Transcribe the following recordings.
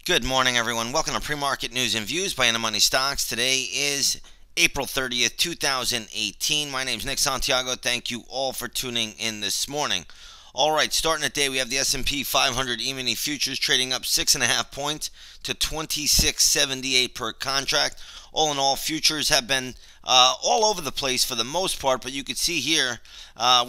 Good morning, everyone. Welcome to Pre-Market News and Views by Money Stocks. Today is April 30th, 2018. My name is Nick Santiago. Thank you all for tuning in this morning. All right, starting the day, we have the S&P 500 E-mini futures trading up 6.5 points to 26.78 per contract. All in all, futures have been all over the place for the most part, but you can see here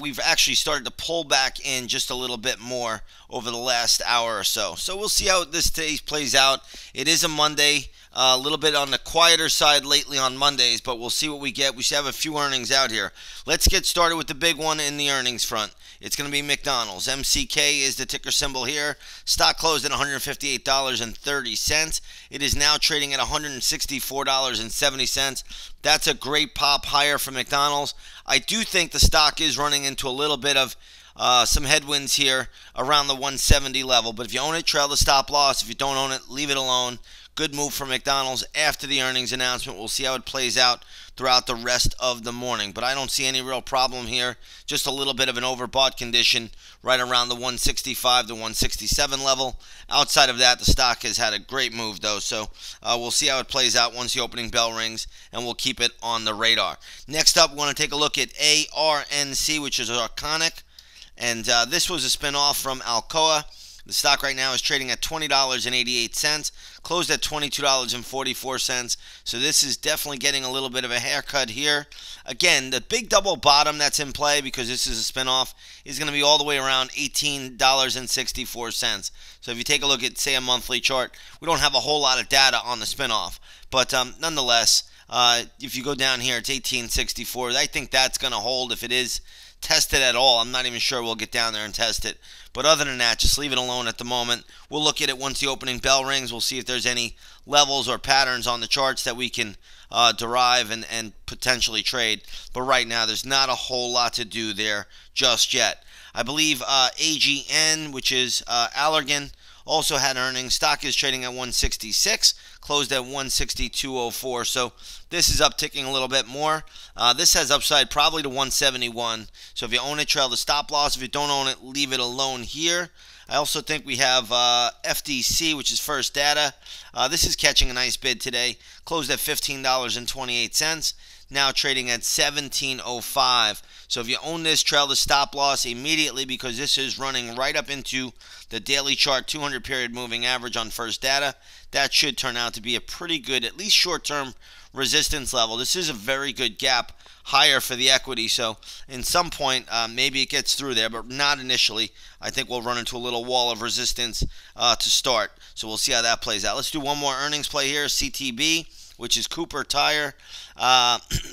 we've actually started to pull back in just a little bit more over the last hour or so. So we'll see how this day plays out. It is a Monday, a little bit on the quieter side lately on Mondays, but we'll see what we get. We should have a few earnings out here. Let's get started with the big one in the earnings front. It's going to be McDonald's. MCK is the ticker symbol here. Stock closed at $158.30. It is now trading at $164.70. That's a great pop higher for McDonald's. I do think the stock is running into a little bit of some headwinds here around the 170 level. But if you own it, trail the stop loss. If you don't own it, leave it alone. Good move for McDonald's after the earnings announcement. We'll see how it plays out throughout the rest of the morning. But I don't see any real problem here. Just a little bit of an overbought condition right around the 165 to 167 level. Outside of that, the stock has had a great move, though. So we'll see how it plays out once the opening bell rings, and we'll keep it on the radar. Next up, we want to take a look at ARNC, which is Arconic. And this was a spinoff from Alcoa. The stock right now is trading at $20.88, closed at $22.44. So this is definitely getting a little bit of a haircut here. Again, the big double bottom that's in play, because this is a spinoff, is going to be all the way around $18.64. So if you take a look at, say, a monthly chart, we don't have a whole lot of data on the spinoff. But nonetheless, if you go down here, it's $18.64. I think that's going to hold if it is tested at all. I'm not even sure we'll get down there and test it. But other than that, just leave it alone at the moment. We'll look at it once the opening bell rings. We'll see if there's any levels or patterns on the charts that we can derive and potentially trade. But right now, there's not a whole lot to do there just yet. I believe AGN, which is Allergan, also had earnings. Stock is trading at 166, closed at 162.04. So this is upticking a little bit more. This has upside probably to 171. So if you own it, trail the stop loss. If you don't own it, leave it alone here. I also think we have FDC, which is First Data. This is catching a nice bid today. Closed at $15.28. Now trading at $17.05. So if you own this, trail the stop loss immediately, because this is running right up into the daily chart 200 period moving average on First Data. That should turn out to be a pretty good, at least short-term resistance level. This is a very good gap higher for the equity. So in some point, maybe it gets through there, but not initially. I think we'll run into a little wall of resistance to start. So we'll see how that plays out. Let's do one more earnings play here. CTB, which is Cooper Tire.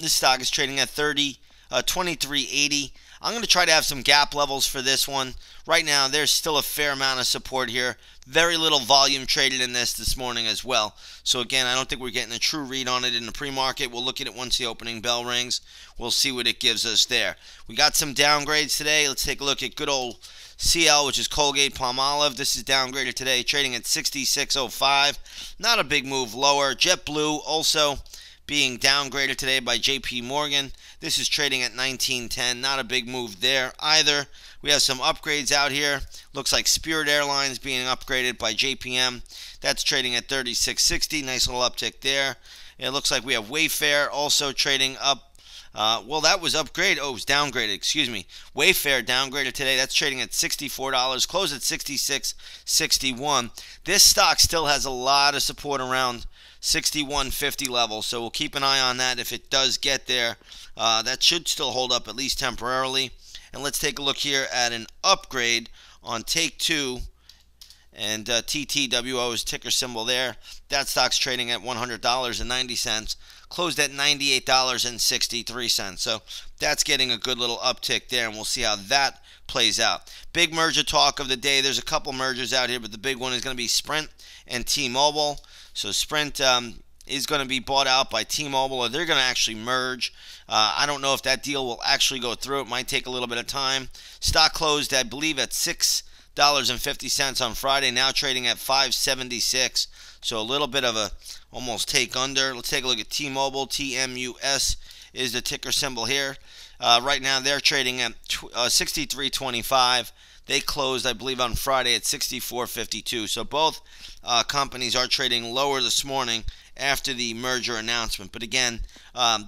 This stock is trading at $23.80. I'm going to try to have some gap levels for this one. Right now, there's still a fair amount of support here. Very little volume traded in this morning as well. So again, I don't think we're getting a true read on it in the pre-market. We'll look at it once the opening bell rings. We'll see what it gives us there. We got some downgrades today. Let's take a look at good old CL, which is Colgate-Palmolive. This is downgraded today, trading at $66.05. Not a big move lower. JetBlue also being downgraded today by JP Morgan. This is trading at $19.10. Not a big move there either. We have some upgrades out here. Looks like Spirit Airlines being upgraded by JPM. That's trading at $36.60. Nice little uptick there. It looks like we have Wayfair also trading up. Well, that was upgraded. Oh, it was downgraded. Excuse me. Wayfair downgraded today. That's trading at $64. Closed at $66.61. This stock still has a lot of support around 61.50 level, so we'll keep an eye on that. If it does get there, that should still hold up at least temporarily. And let's take a look here at an upgrade on Take-Two, and TTWO is ticker symbol there. That stock's trading at $100.90, closed at $98.63. So that's getting a good little uptick there, and we'll see how that plays out. Big merger talk of the day. There's a couple mergers out here, but the big one is going to be Sprint and T-Mobile. So Sprint is going to be bought out by T-Mobile, or they're going to actually merge. I don't know if that deal will actually go through. It might take a little bit of time. Stock closed, I believe, at $6.50 on Friday, now trading at $5.76. So a little bit of a almost take under. Let's take a look at T-Mobile. TMUS is the ticker symbol here. Right now they're trading at $63.25. They closed, I believe, on Friday at 64.52. So both companies are trading lower this morning after the merger announcement. But again,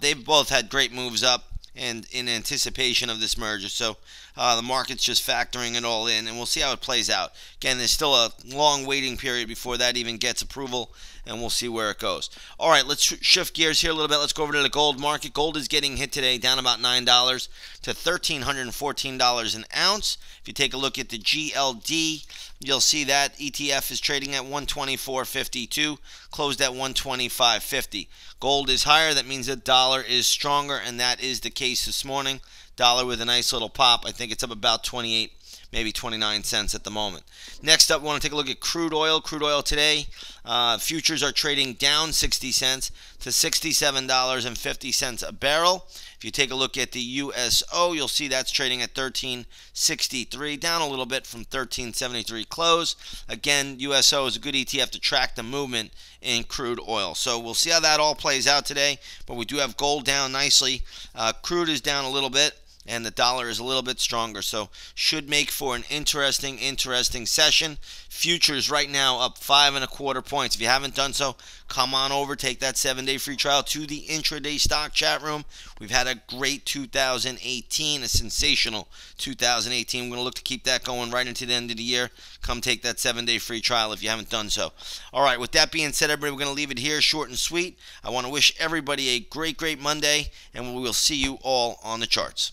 they've both had great moves up and in anticipation of this merger. So the market's just factoring it all in, and we'll see how it plays out. Again, there's still a long waiting period before that even gets approval, and we'll see where it goes. All right, let's shift gears here a little bit. Let's go over to the gold market. Gold is getting hit today, down about $9 to $1,314 an ounce. If you take a look at the GLD, you'll see that ETF is trading at 124.52, closed at 125.50. Gold is higher. That means the dollar is stronger, and that is the case this morning. Dollar with a nice little pop. I think it's up about 28, maybe 29 cents at the moment. Next up, we want to take a look at crude oil. Crude oil today, futures are trading down 60 cents to $67.50 a barrel. If you take a look at the USO, you'll see that's trading at 13.63, down a little bit from 13.73 close. Again, USO is a good ETF to track the movement in crude oil. So we'll see how that all plays out today, but we do have gold down nicely. Crude is down a little bit, and the dollar is a little bit stronger, so should make for an interesting session. Futures right now up 5.25 points. If you haven't done so, come on over, take that 7-day free trial to the intraday stock chat room. We've had a great 2018, a sensational 2018. We're going to look to keep that going right into the end of the year. Come take that 7-day free trial if you haven't done so. All right, with that being said, everybody, we're going to leave it here, short and sweet. I want to wish everybody a great Monday, and we will see you all on the charts.